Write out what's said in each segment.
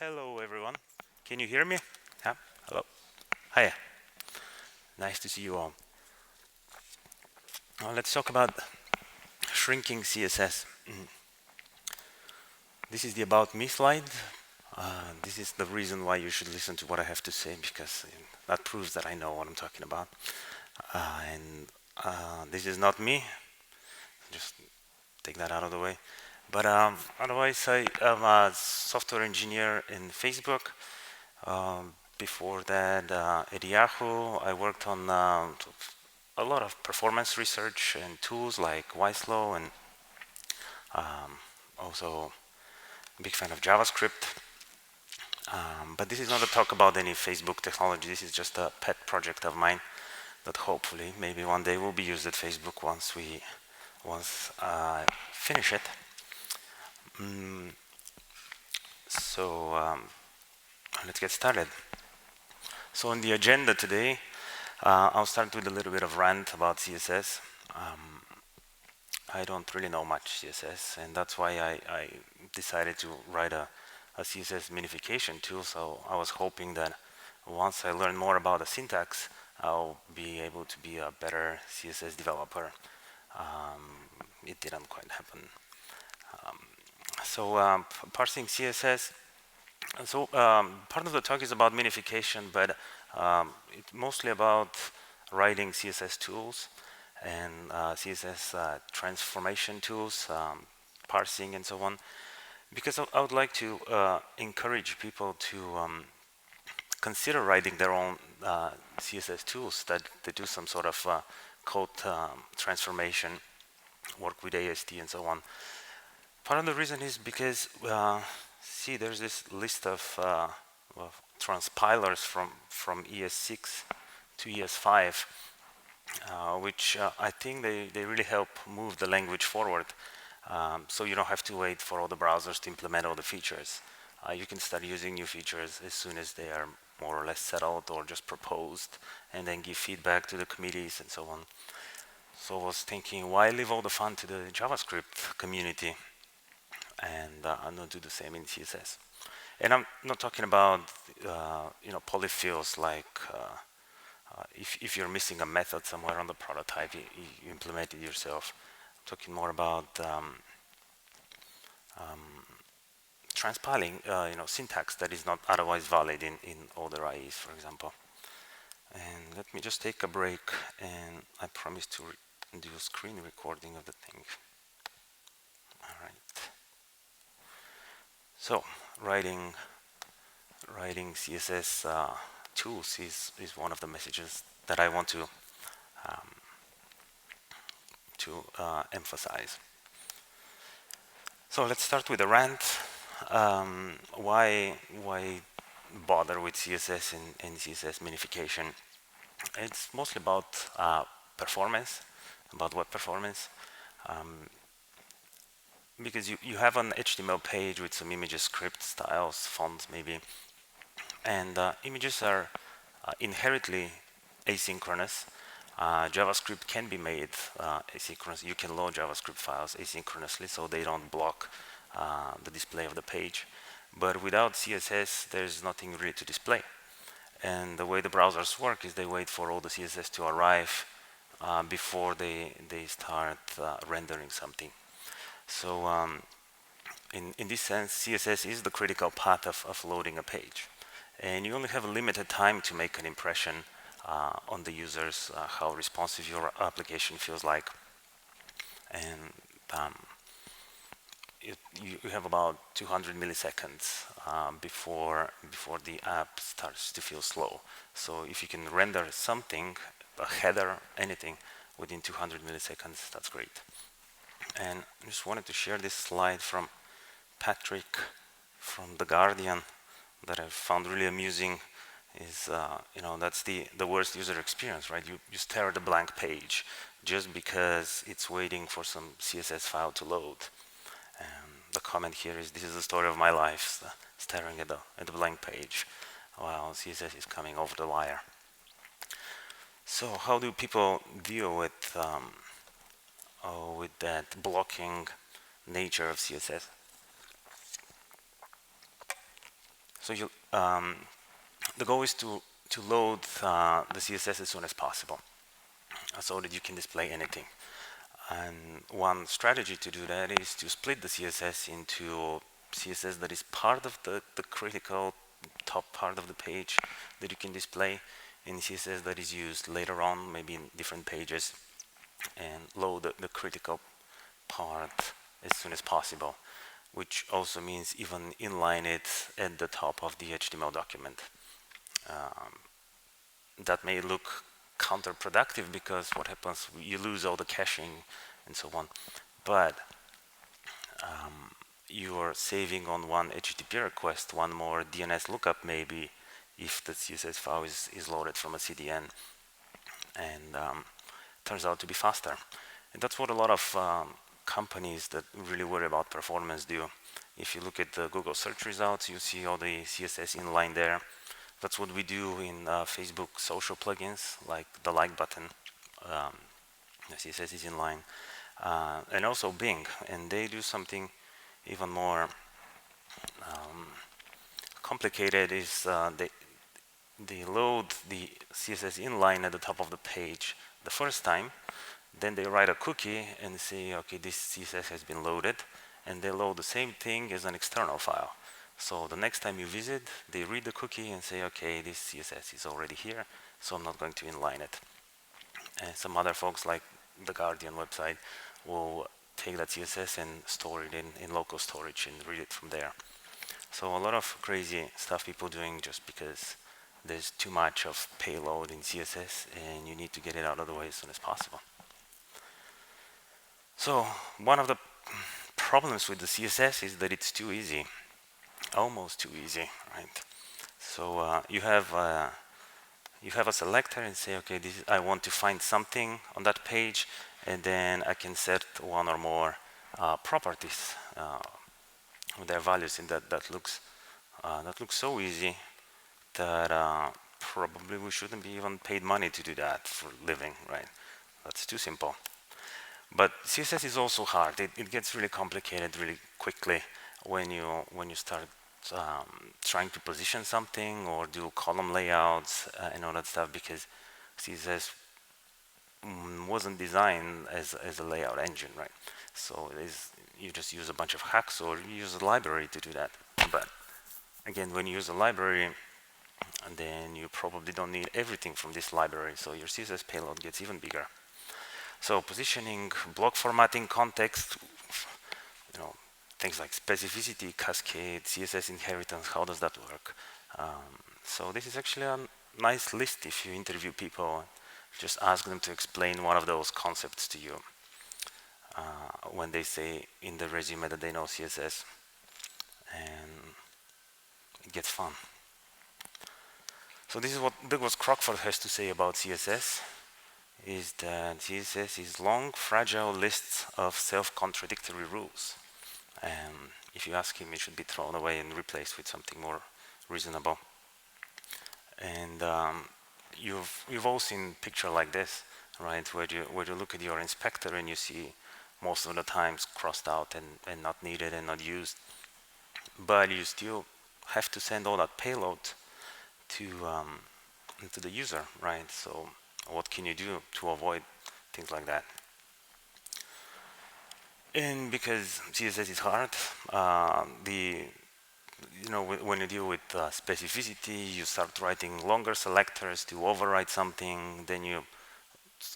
Hello, everyone. Can you hear me? Yeah. Hello. Hi. Nice to see you all. Now let's talk about shrinking CSS. This is the About Me slide. This is the reason why you should listen to what I have to say, because that proves that I know what I'm talking about. And this is not me. Just take that out of the way. But otherwise, I am a software engineer in Facebook. Before that, at Yahoo, I worked on a lot of performance research and tools like Wieslow, and also a big fan of JavaScript. But this is not a talk about any Facebook technology. This is just a pet project of mine that hopefully maybe one day will be used at Facebook once I finish it. So let's get started. So on the agenda today, I'll start with a little bit of rant about CSS. I don't really know much CSS, and that's why I decided to write a CSS minification tool. So I was hoping that once I learn more about the syntax, I'll be able to be a better CSS developer. It didn't quite happen. Parsing CSS. So part of the talk is about minification, but it's mostly about writing CSS tools and CSS transformation tools, parsing and so on, because I would like to encourage people to consider writing their own CSS tools that do some sort of code transformation, work with AST and so on. Part of the reason is because see, there's this list of transpilers from ES6 to ES5, which I think they really help move the language forward. So you don't have to wait for all the browsers to implement all the features. You can start using new features as soon as they are more or less settled or just proposed, and then give feedback to the committees and so on. So I was thinking, why leave all the fun to the JavaScript community and not do the same in CSS? And I'm not talking about polyfills like if you're missing a method somewhere on the prototype, you implement it yourself. I'm talking more about transpiling, syntax that is not otherwise valid in older IEs, for example. And let me just take a break, and I promise to do a screen recording of the thing. All right. So writing CSS tools is one of the messages that I want to emphasize. So let's start with a rant. Why bother with CSS and CSS minification? It's mostly about performance, about web performance. Because you have an HTML page with some images, script styles, fonts maybe, and images are inherently asynchronous. JavaScript can be made asynchronous. You can load JavaScript files asynchronously, so they don't block the display of the page. But without CSS, there's nothing really to display. And the way the browsers work is they wait for all the CSS to arrive before they start rendering something. So in this sense, CSS is the critical path of loading a page. And you only have a limited time to make an impression on the users, how responsive your application feels like. And you have about 200 milliseconds before the app starts to feel slow. So if you can render something, a header, anything, within 200 milliseconds, that's great. And I just wanted to share this slide from Patrick from The Guardian that I found really amusing. Is that's the worst user experience, right? You stare at a blank page just because it's waiting for some CSS file to load. And the comment here is, this is the story of my life, staring at the blank page while CSS is coming over the wire. So how do people deal with that blocking nature of CSS? So the goal is to load the CSS as soon as possible, so that you can display anything. And one strategy to do that is to split the CSS into CSS that is part of the critical top part of the page that you can display, in CSS that is used later on, maybe in different pages, and load the critical part as soon as possible, which also means even inline it at the top of the HTML document. That may look counterproductive, because what happens, you lose all the caching and so on, but you are saving on one HTTP request one more DNS lookup, maybe, if the CSS file is loaded from a CDN, and turns out to be faster. And that's what a lot of companies that really worry about performance do. If you look at the Google search results, you see all the CSS inline there. That's what we do in Facebook social plugins, like the like button. The CSS is inline. And also Bing, and they do something even more complicated, is they load the CSS inline at the top of the page the first time, then they write a cookie and say, okay, this CSS has been loaded, and they load the same thing as an external file. So the next time you visit, they read the cookie and say, okay, this CSS is already here, so I'm not going to inline it. And some other folks, like the Guardian website, will take that CSS and store it in local storage and read it from there. So a lot of crazy stuff people doing just because there's too much of payload in CSS and you need to get it out of the way as soon as possible. So one of the problems with the CSS is that it's too easy, almost too easy, right? So you have a selector and say, okay, I want to find something on that page, and then I can set one or more properties with their values, and that looks so easy that probably we shouldn't be even paid money to do that for a living, right? That's too simple. But CSS is also hard. It gets really complicated really quickly when you start trying to position something or do column layouts and all that stuff, because CSS wasn't designed as a layout engine, right? So you just use a bunch of hacks, or you use a library to do that. But again, when you use a library, and then you probably don't need everything from this library, so your CSS payload gets even bigger. So positioning, block formatting, context, things like specificity, cascade, CSS inheritance, how does that work? So this is actually a nice list if you interview people. Just ask them to explain one of those concepts to you when they say in the resume that they know CSS, and it gets fun. So this is what Douglas Crockford has to say about CSS, is that CSS is long, fragile lists of self-contradictory rules. And if you ask him, it should be thrown away and replaced with something more reasonable. And you've all seen a picture like this, right? Where you look at your inspector and you see most of the times crossed out and not needed and not used. But you still have to send all that payload to the user, right? So what can you do to avoid things like that? And because CSS is hard, when you deal with specificity, you start writing longer selectors to override something, then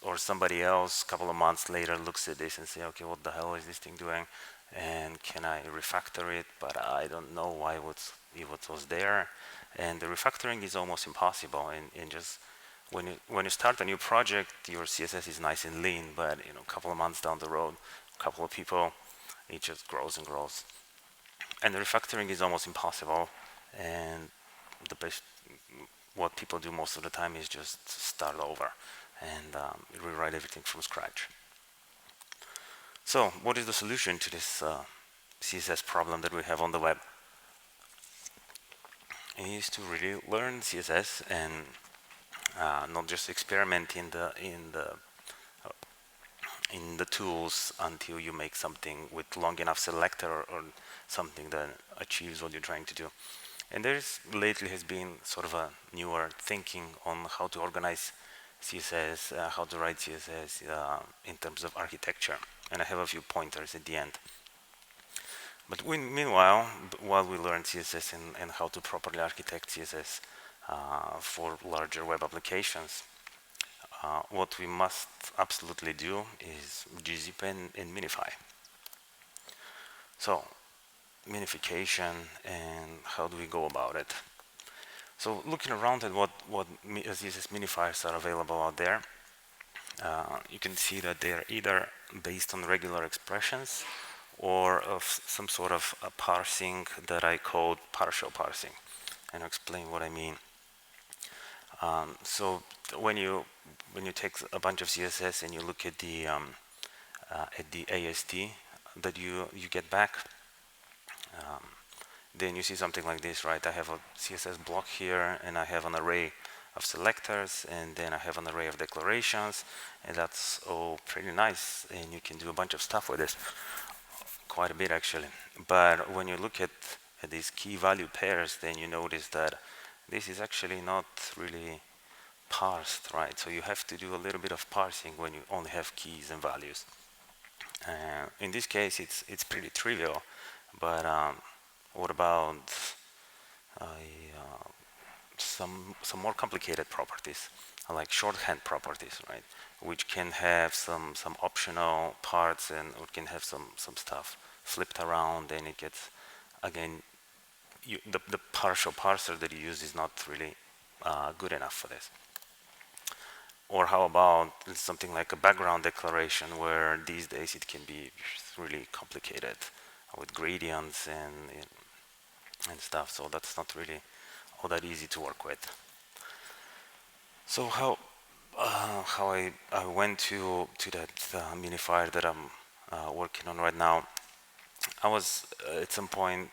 or somebody else a couple of months later looks at this and say, okay, what the hell is this thing doing? And can I refactor it? But I don't know why it was there. And the refactoring is almost impossible. And just when you start a new project, your CSS is nice and lean, but a couple of months down the road, a couple of people, it just grows and grows. And the refactoring is almost impossible. And what people do most of the time is just start over and rewrite everything from scratch. So what is the solution to this CSS problem that we have on the web? It is to really learn CSS and not just experiment in the tools until you make something with long enough selector or something that achieves what you're trying to do. And there's lately has been sort of a newer thinking on how to organize CSS, how to write CSS in terms of architecture. And I have a few pointers at the end. But meanwhile, while we learn CSS and how to properly architect CSS for larger web applications, what we must absolutely do is gzip and minify. So, minification and how do we go about it? So looking around at what CSS minifiers are available out there, you can see that they are either based on regular expressions or of some sort of a parsing that I called partial parsing, and I'll explain what I mean. So when you take a bunch of CSS and you look at the AST that you get back, then you see something like this, right? I have a CSS block here, and I have an array of selectors, and then I have an array of declarations, and that's all pretty nice, and you can do a bunch of stuff with this, quite a bit actually. But when you look at these key value pairs, then you notice that this is actually not really parsed, right? So you have to do a little bit of parsing when you only have keys and values. In this case, it's pretty trivial, but what about some more complicated properties, like shorthand properties, right? Which can have some optional parts, and it can have some stuff flipped around, and it gets, again, the partial parser that you use is not really good enough for this. Or how about something like a background declaration, where these days it can be really complicated with gradients and stuff, so that's not really all that easy to work with. So how I went to that minifier that I'm working on right now. I was at some point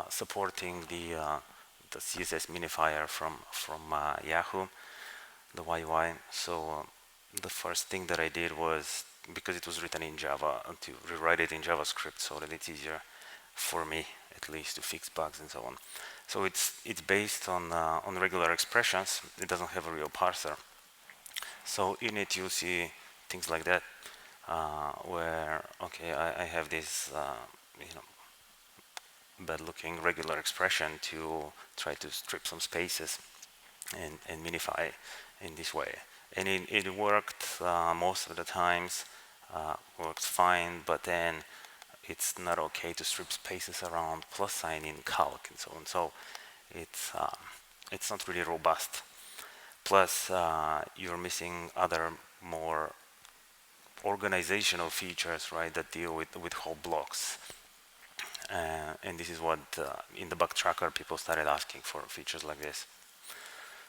supporting the CSS Minifier from Yahoo, the YUI. So the first thing that I did was, because it was written in Java, to rewrite it in JavaScript so that it's easier for me, at least, to fix bugs and so on. So it's based on regular expressions. It doesn't have a real parser. So in it you'll see things like that, where okay, I have this bad-looking regular expression to try to strip some spaces and minify in this way, and it worked most of the times, works fine, but then it's not okay to strip spaces around plus sign in calc and so on. So it's not really robust. Plus you're missing other more organizational features, right, that deal with whole blocks. And this is what in the bug tracker people started asking for, features like this.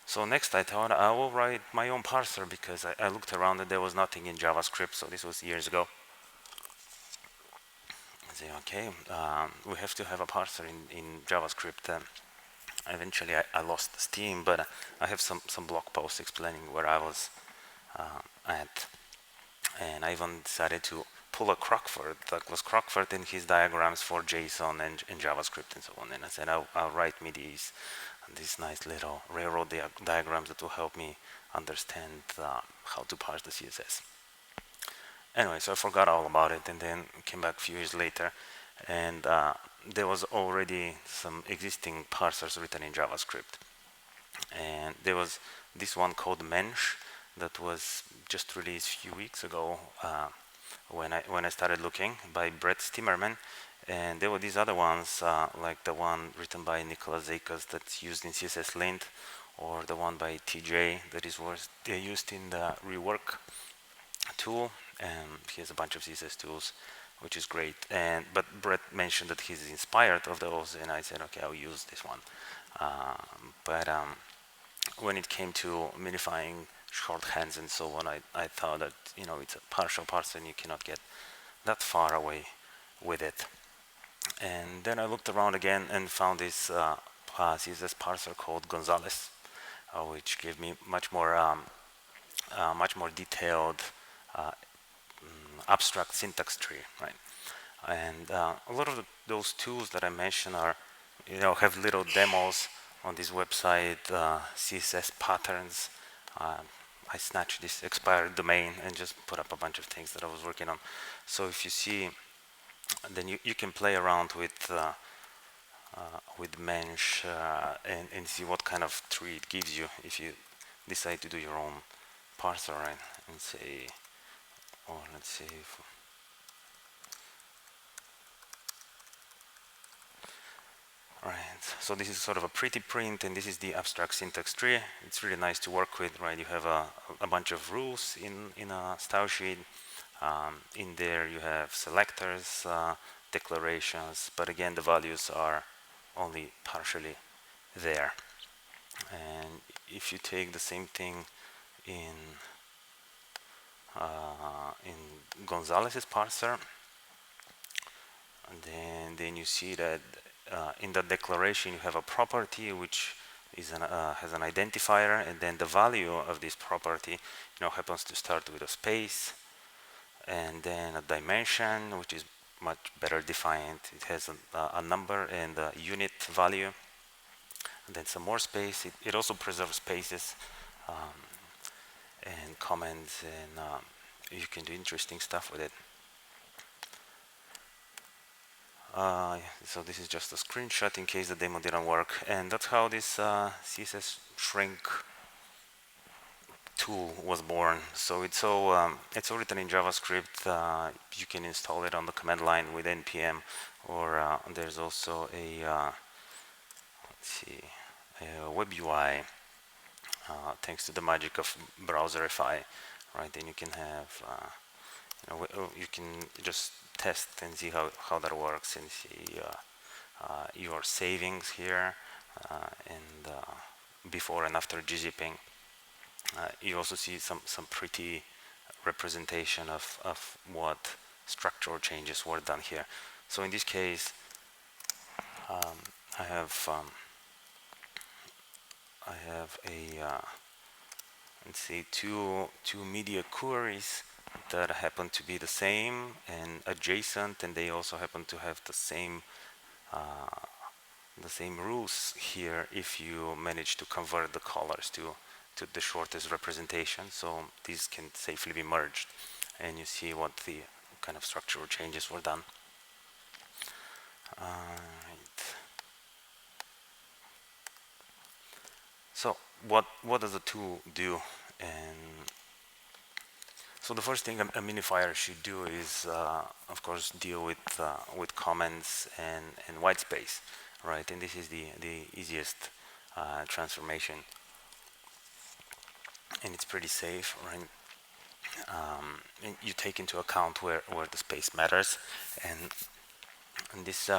So next I thought I will write my own parser, because I looked around and there was nothing in JavaScript, so this was years ago. I say, okay, we have to have a parser in JavaScript. Eventually I lost steam, but I have some blog posts explaining where I was at. And I even decided to pull a Crockford, that was Crockford in his diagrams for JSON and JavaScript and so on. And I said, I'll write me these nice little railroad diagrams that will help me understand how to parse the CSS. Anyway, so I forgot all about it, and then came back a few years later, and there was already some existing parsers written in JavaScript. And there was this one called Mensch that was just released a few weeks ago when I started looking, by Brett Stimmerman. And there were these other ones, like the one written by Nicolas Zekas that's used in CSS Lint, or the one by TJ that they're used in the rework tool. And he has a bunch of CSS tools, which is great. But Brett mentioned that he's inspired of those, and I said, okay, I'll use this one. But when it came to minifying shorthands and so on, I thought that it's a partial parser and you cannot get that far away with it. And then I looked around again and found this CSS parser called Gonzalez, which gave me much more detailed abstract syntax tree, right? And a lot of those tools that I mentioned are have little demos on this website, CSS patterns. I snatched this expired domain and just put up a bunch of things that I was working on. So if you see, then you can play around with Mensch and see what kind of tree it gives you if you decide to do your own parser, right? And say, or let's say, right. So this is sort of a pretty print, and this is the abstract syntax tree. It's really nice to work with, right? You have a bunch of rules in a style sheet. In there you have selectors, declarations, but again the values are only partially there. And if you take the same thing in Gonzalez's parser, and then you see that in the declaration you have a property which is has an identifier, and then the value of this property happens to start with a space, and then a dimension which is much better defined. It has a number and a unit value, and then some more space. It also preserves spaces and comments, and you can do interesting stuff with it. So this is just a screenshot in case the demo didn't work, and that's how this CSS shrink tool was born. So it's all written in JavaScript. You can install it on the command line with npm, or there's also a let's see, a web UI thanks to the magic of browserify, right? Then you can have you can just test and see how that works, and see your savings here, and before and after gzipping. You also see some pretty representation of what structural changes were done here. So in this case, I have a let's say two media queries that happen to be the same and adjacent, and they also happen to have the same rules here if you manage to convert the colors to the shortest representation. So these can safely be merged, and you see what the kind of structural changes were done. Right. So what does the tool do? And so the first thing a minifier should do is, of course, deal with comments and white space, right? And this is the easiest transformation, and it's pretty safe, right? And you take into account where the space matters, and this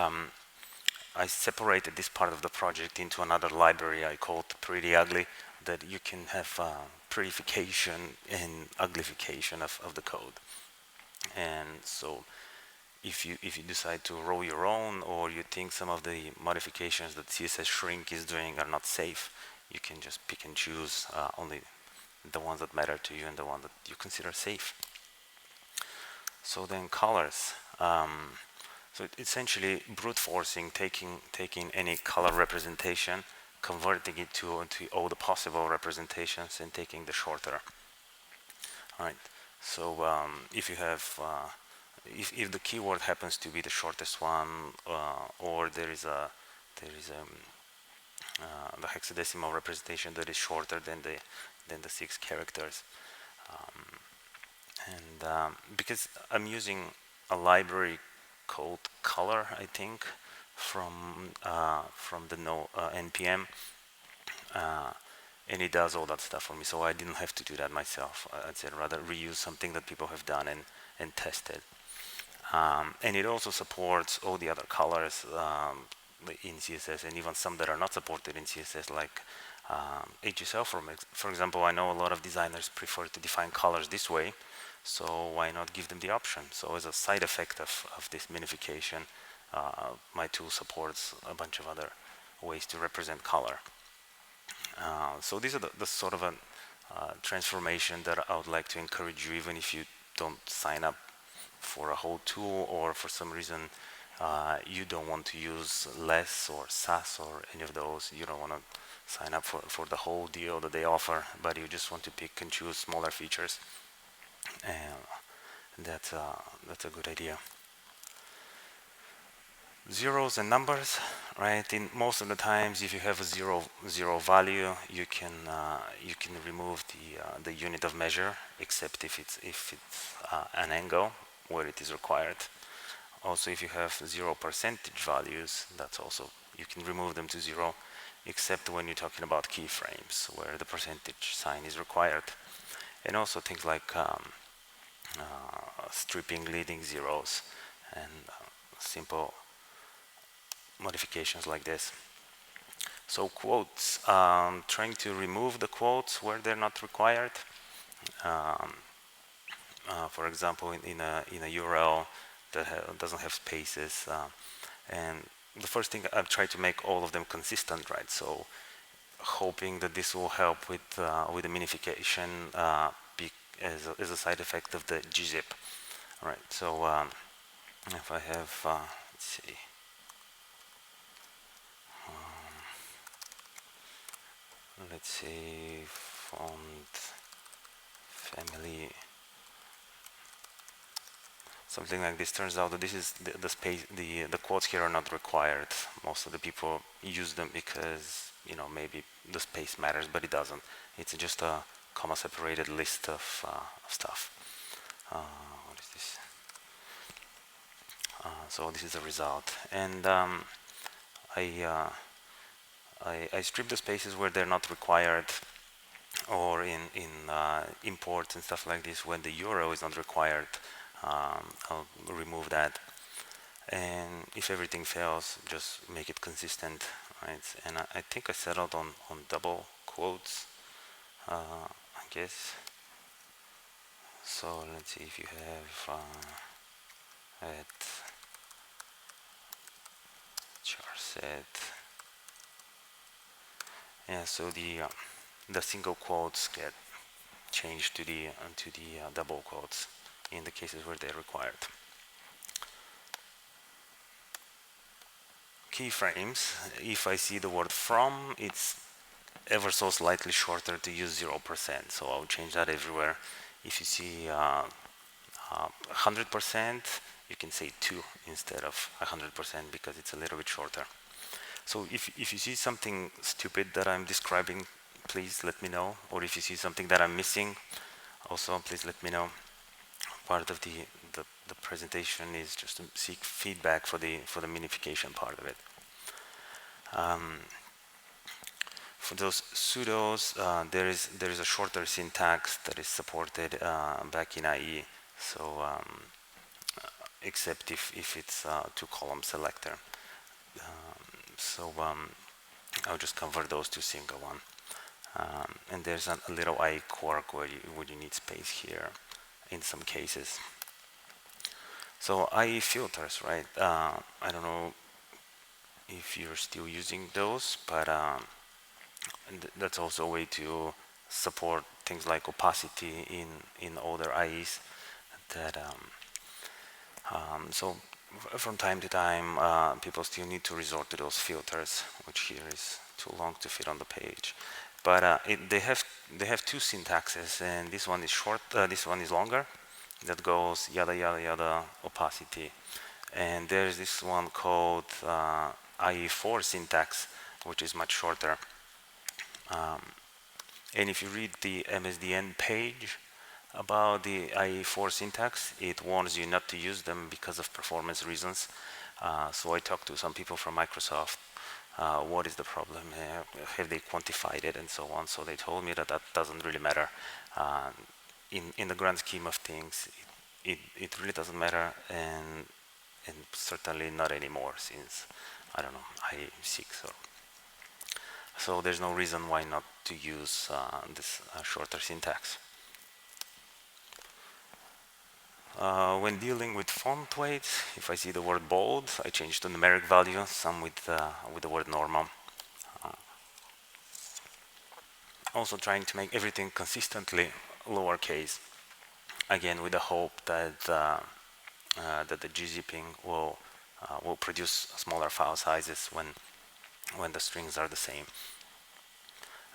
I separated this part of the project into another library I called Pretty Ugly, that you can have prettification and uglification of the code. And so if you decide to roll your own, or you think some of the modifications that CSS Shrink is doing are not safe, you can just pick and choose only the ones that matter to you and the one that you consider safe. So then colors. So essentially brute forcing, taking any color representation, converting it to all the possible representations, and taking the shorter. All right. So if you have, if the keyword happens to be the shortest one, or there is the hexadecimal representation that is shorter than the 6 characters, and because I'm using a library called color, I think, from the npm, and it does all that stuff for me, so I didn't have to do that myself. I'd say rather reuse something that people have done and tested. And it also supports all the other colors in CSS, and even some that are not supported in CSS, like HSL. For example, I know a lot of designers prefer to define colors this way, so why not give them the option? So as a side effect of this minification, my tool supports a bunch of other ways to represent color. So these are the sort of a transformation that I would like to encourage you, even if you don't sign up for a whole tool, or for some reason you don't want to use less or SAS or any of those. You don't want to sign up for the whole deal that they offer, but you just want to pick and choose smaller features. And that's a good idea. Zeros and numbers, right? In most of the times, if you have a zero value, you can remove the unit of measure, except if it's an angle where it is required. Also, if you have 0% values, that's also, you can remove them to 0, except when you're talking about keyframes, where the percentage sign is required. And also things like stripping leading zeros and simple modifications like this. So quotes, trying to remove the quotes where they're not required. For example, in a URL that doesn't have spaces, and the first thing, I've tried to make all of them consistent, right? So hoping that this will help with the minification as a side effect of the gzip. All right, so if I have, let's see, let's say font family, something like this. Turns out that this is the space, the quotes here are not required. Most of the people use them because, you know, maybe the space matters, but it doesn't. It's just a comma separated list of stuff. What is this? So this is the result, and I strip the spaces where they're not required, or in imports and stuff like this. When the URL is not required, I'll remove that. And if everything fails, just make it consistent, right? And I think I settled on double quotes, I guess. So let's see if you have at char set. Yeah, so the single quotes get changed to the double quotes in the cases where they're required. Keyframes, if I see the word from, it's ever so slightly shorter to use 0%, so I'll change that everywhere. If you see 100%, you can say 2 instead of 100% because it's a little bit shorter. So if you see something stupid that I'm describing, please let me know. Or if you see something that I'm missing, also please let me know. Part of the presentation is just to seek feedback for the minification part of it. For those pseudos, there is a shorter syntax that is supported back in IE. So except if it's two-column selector. So I'll just convert those to single one. And there's a little IE quirk where you need space here in some cases. So IE filters, right? I don't know if you're still using those, but that's also a way to support things like opacity in older IEs. That so from time to time, people still need to resort to those filters, which here is too long to fit on the page. But they have two syntaxes, and this one is short. This one is longer. That goes yada yada yada opacity, and there's this one called IE4 syntax, which is much shorter. And if you read the MSDN page about the IE4 syntax, it warns you not to use them because of performance reasons. So I talked to some people from Microsoft. What is the problem? Have they quantified it and so on? So they told me that doesn't really matter. In the grand scheme of things, it really doesn't matter, and certainly not anymore since, I don't know, IE6 or so. There's no reason why not to use this shorter syntax. When dealing with font weights, if I see the word bold, I change the numeric value, some with the word normal. Also trying to make everything consistently lowercase, again with the hope that that the gzipping will will produce smaller file sizes when the strings are the same.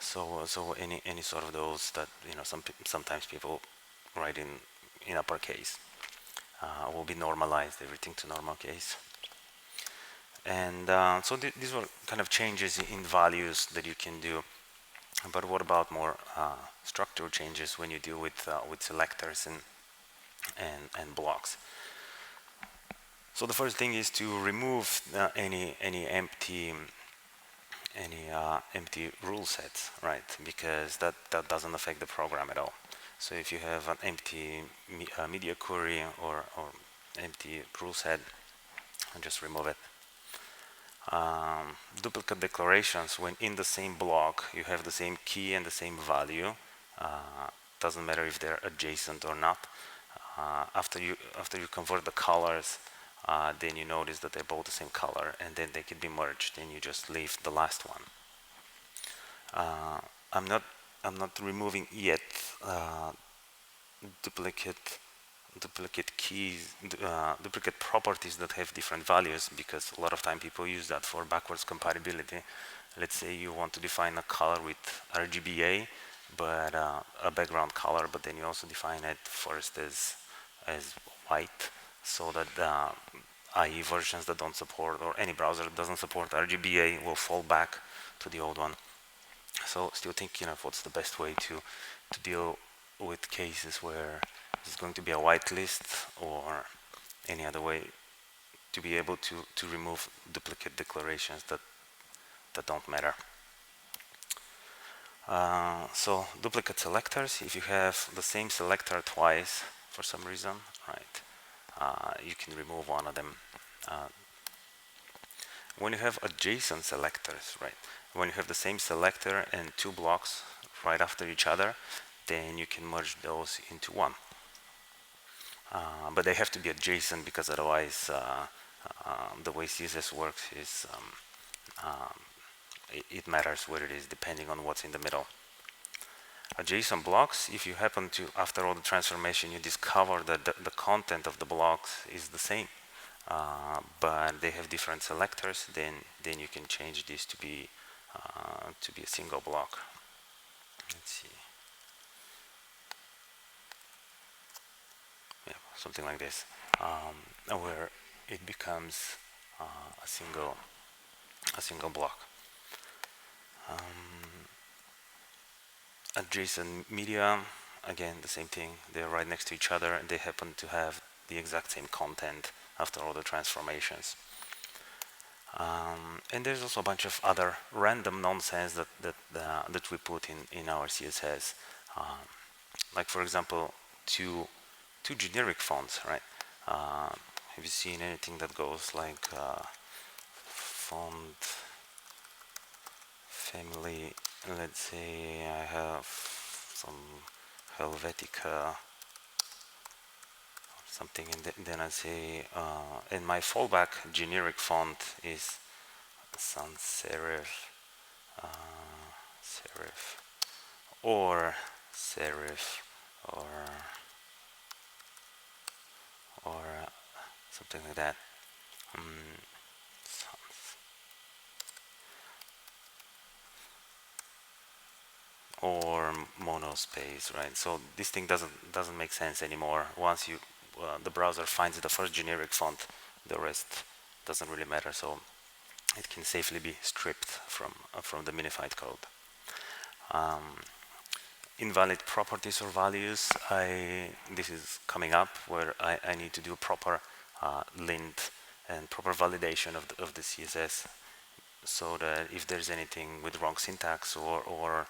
So any sort of those that sometimes people write in uppercase will be normalized, everything to normal case. And so these were kind of changes in values that you can do. But what about more structural changes when you deal with selectors and blocks? So the first thing is to remove any empty rule sets, right? Because that doesn't affect the program at all. So if you have an empty media query or empty rule set, just remove it. Duplicate declarations, when in the same block you have the same key and the same value, doesn't matter if they're adjacent or not. After you convert the colors, then you notice that they're both the same color, and then they can be merged, and you just leave the last one. I'm not removing yet duplicate keys, duplicate properties that have different values, because a lot of time people use that for backwards compatibility. Let's say you want to define a color with RGBA, but a background color, but then you also define it first as white, so that IE versions that don't support, or any browser that doesn't support RGBA, will fall back to the old one. So still thinking of what's the best way to deal with cases where it's going to be a whitelist or any other way to be able to remove duplicate declarations that don't matter. So duplicate selectors, if you have the same selector twice for some reason, right, you can remove one of them. When you have adjacent selectors, right, when you have the same selector and two blocks right after each other, then you can merge those into one. But they have to be adjacent, because otherwise the way CSS works is it matters where it is depending on what's in the middle. Adjacent blocks, if you happen to, after all the transformation, you discover that the content of the blocks is the same, but they have different selectors, then you can change this to be a single block. Let's see. Yeah, something like this, where it becomes a single block. Adjacent media, again the same thing, they're right next to each other and they happen to have the exact same content after all the transformations. And there's also a bunch of other random nonsense that we put in our CSS, like for example two generic fonts, right? Have you seen anything that goes like font family? Let's say I have some Helvetica or something, and then I say, and my fallback generic font is sans serif, or serif, or something like that. Or monospace, right? So this thing doesn't make sense anymore. Once you the browser finds the first generic font, the rest doesn't really matter. So it can safely be stripped from the minified code. Invalid properties or values. This is coming up where I need to do proper lint and proper validation of the CSS, so that if there's anything with wrong syntax or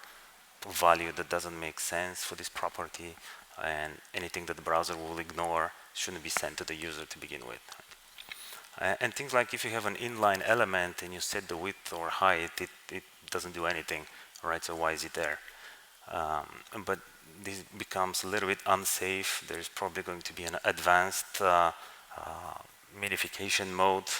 value that doesn't make sense for this property, and anything that the browser will ignore, shouldn't be sent to the user to begin with. And things like if you have an inline element and you set the width or height, it doesn't do anything, right? So why is it there? But this becomes a little bit unsafe. There's probably going to be an advanced minification mode,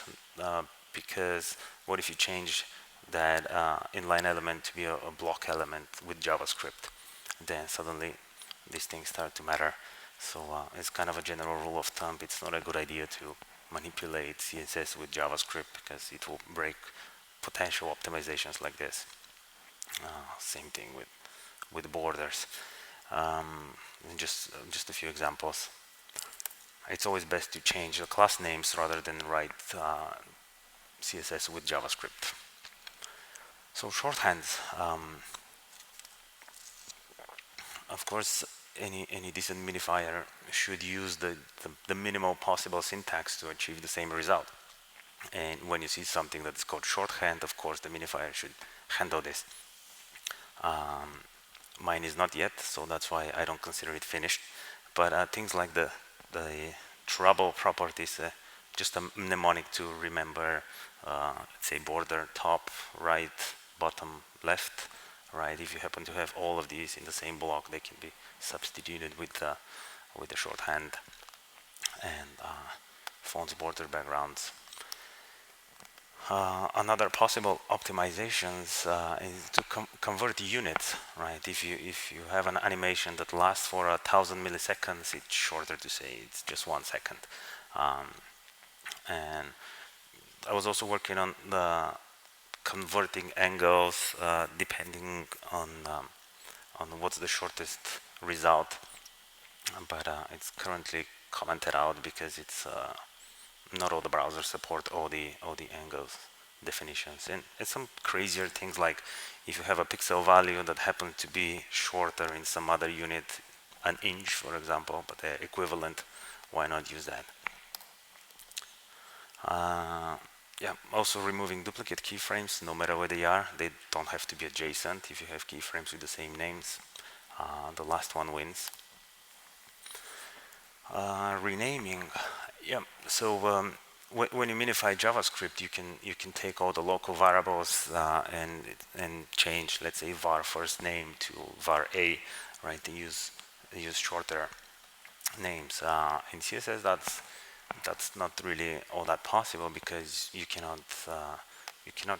because what if you change that inline element to be a block element with JavaScript? Then suddenly these things start to matter. So it's kind of a general rule of thumb. It's not a good idea to manipulate CSS with JavaScript because it will break potential optimizations like this. Same thing with borders. Just a few examples. It's always best to change the class names rather than write CSS with JavaScript. So shorthands. Of course, any decent minifier should use the minimal possible syntax to achieve the same result. And when you see something that's called shorthand, of course, the minifier should handle this. Mine is not yet, so that's why I don't consider it finished. But things like the trouble properties, just a mnemonic to remember, let's say border, top, right, bottom, left, right. If you happen to have all of these in the same block, they can be substituted with the shorthand and fonts, border, backgrounds. Another possible optimizations is to convert units, right? If you have an animation that lasts for 1,000 milliseconds, it's shorter to say it's just 1 second. And I was also working on the converting angles depending on what's the shortest result, but it's currently commented out because it's not all the browsers support all the angles definitions, and some crazier things like if you have a pixel value that happens to be shorter in some other unit, an inch for example, but they're equivalent, why not use that? Yeah, also removing duplicate keyframes, no matter where they are. They don't have to be adjacent. If you have keyframes with the same names, the last one wins. Renaming, yeah. So when you minify JavaScript, you can take all the local variables and change, let's say, var first name to var a, right? And use shorter names. In CSS, that's not really all that possible because you cannot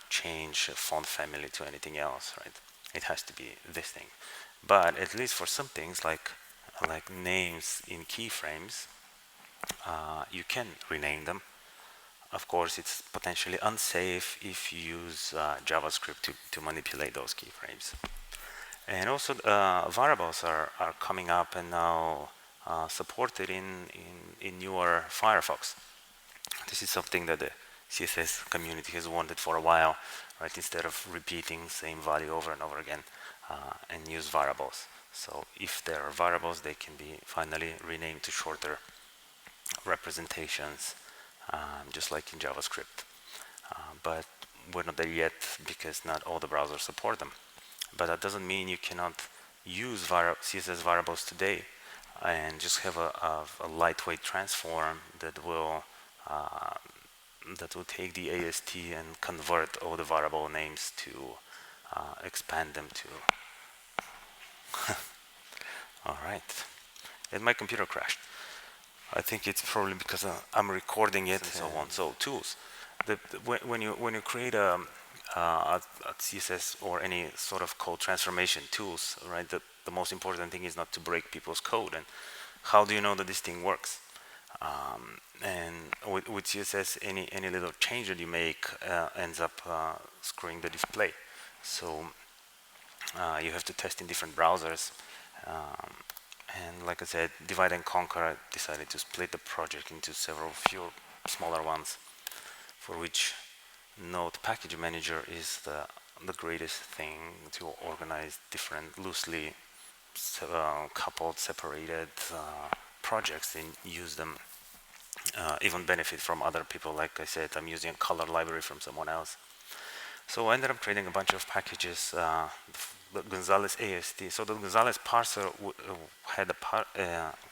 change a font family to anything else, right? It has to be this thing. But at least for some things like names in keyframes, you can rename them. Of course, it's potentially unsafe if you use JavaScript to manipulate those keyframes. And also variables are coming up and now supported in newer Firefox. This is something that the CSS community has wanted for a while, right? Instead of repeating same value over and over again, and use variables. So if there are variables, they can be finally renamed to shorter representations, just like in JavaScript. But we're not there yet because not all the browsers support them. But that doesn't mean you cannot use CSS variables today and just have a lightweight transform that will take the AST and convert all the variable names to expand them to. All right, and my computer crashed. I think it's probably because I'm recording it and so on. So tools. When you create a CSS or any sort of code transformation tools, right? The most important thing is not to break people's code. And how do you know that this thing works? And with CSS, any little change that you make ends up screwing the display. So you have to test in different browsers. And like I said, divide and conquer. I decided to split the project into few smaller ones, for which Node Package Manager is the greatest thing to organize different loosely coupled, separated projects and use them. Even benefit from other people. Like I said, I'm using a color library from someone else. So I ended up creating a bunch of packages. The Gonzalez AST. So the Gonzalez parser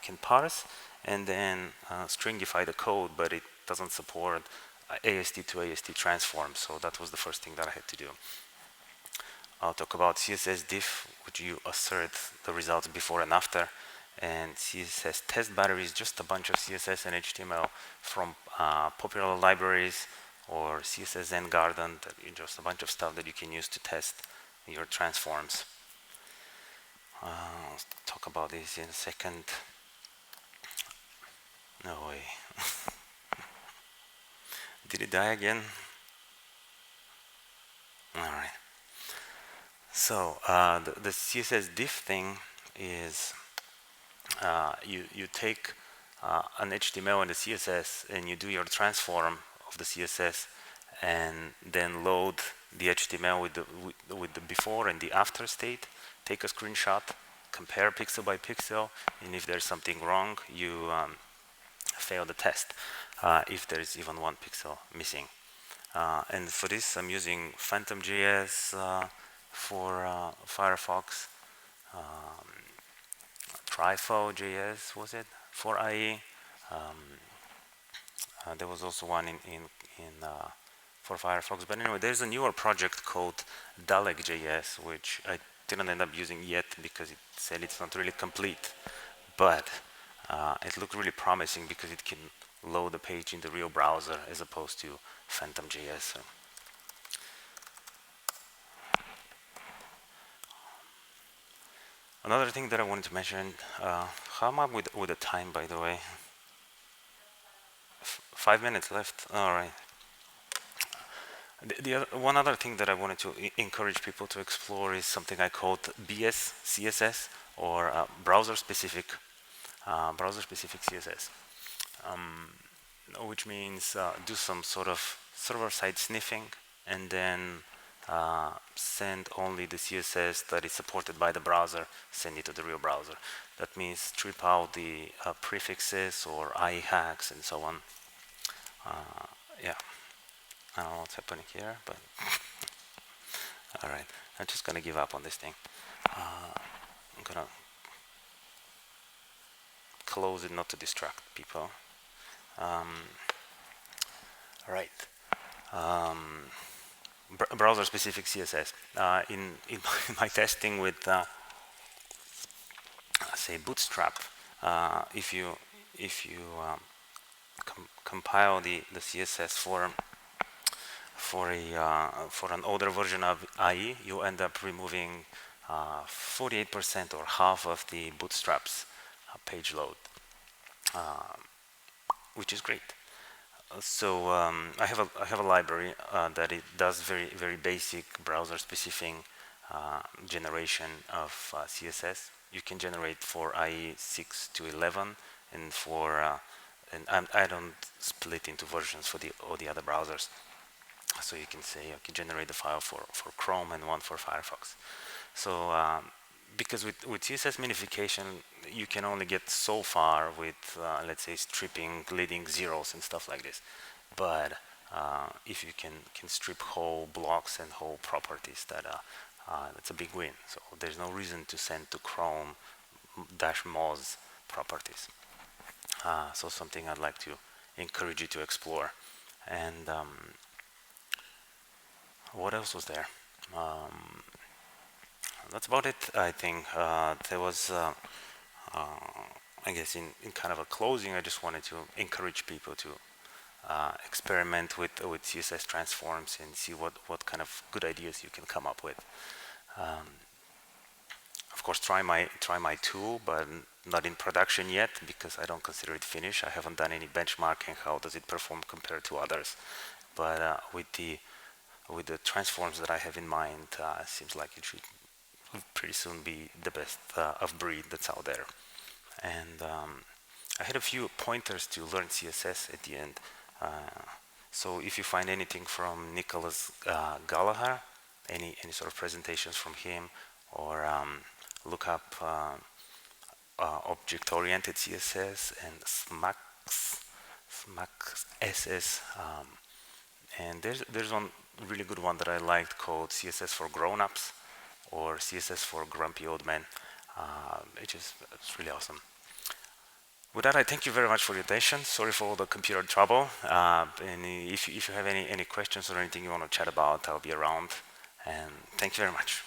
can parse and then stringify the code, but it doesn't support AST to AST transform. So that was the first thing that I had to do. I'll talk about CSS diff, which you assert the results before and after, and CSS test battery is just a bunch of CSS and HTML from popular libraries, or CSS Zen Garden, just a bunch of stuff that you can use to test your transforms. I'll talk about this in a second. No way. Did it die again? All right. So the CSS diff thing is you take an HTML and the CSS and you do your transform of the CSS and then load the HTML with the before and the after state, take a screenshot, compare pixel by pixel, and if there's something wrong, you fail the test if there is even one pixel missing. And for this, I'm using Phantom.js for Firefox, Trifo.js was it for IE. There was also one in for Firefox, but anyway, there's a newer project called Dalek.js, which I didn't end up using yet because it said it's not really complete, but it looked really promising because it can load the page in the real browser as opposed to Phantom.js. So. Another thing that I wanted to mention, how am I with the time, by the way? 5 minutes left. All right. One other thing that I wanted to encourage people to explore is something I called BSCSS, or browser-specific CSS, which means do some sort of server-side sniffing and then send only the CSS that is supported by the browser, send it to the real browser. That means strip out the prefixes or IE hacks and so on. Yeah, I don't know what's happening here, but all right, I'm just gonna give up on this thing. I'm gonna close it not to distract people. All right. Browser-specific CSS. In my testing with, say, Bootstrap, if you compile the CSS for an older version of IE, you end up removing 48% or half of the Bootstrap's page load, which is great. So I have a library that it does very basic browser-specific generation of CSS. You can generate for IE 6 to 11, and for I don't split into versions for all the other browsers. So you can say, okay, generate the file for Chrome and one for Firefox. So because with CSS minification, you can only get so far with, let's say, stripping leading zeros and stuff like this. But if you can strip whole blocks and whole properties, that's a big win. So there's no reason to send to Chrome -moz properties. So something I'd like to encourage you to explore. And what else was there? That's about it, I think. There was, I guess, in kind of a closing, I just wanted to encourage people to experiment with CSS transforms and see what kind of good ideas you can come up with. Of course, try my tool, but not in production yet because I don't consider it finished. I haven't done any benchmarking. How does it perform compared to others? But with the transforms that I have in mind, it seems like it should pretty soon be the best of breed that's out there. And I had a few pointers to learn CSS at the end. So if you find anything from Nicholas Gallagher, any sort of presentations from him, or look up object-oriented CSS and SMACSS. And there's one really good one that I liked called CSS for Grown-ups, or CSS for Grumpy Old Men. It's really awesome. With that, I thank you very much for your attention. Sorry for all the computer trouble. And if you have any questions or anything you want to chat about, I'll be around. And thank you very much.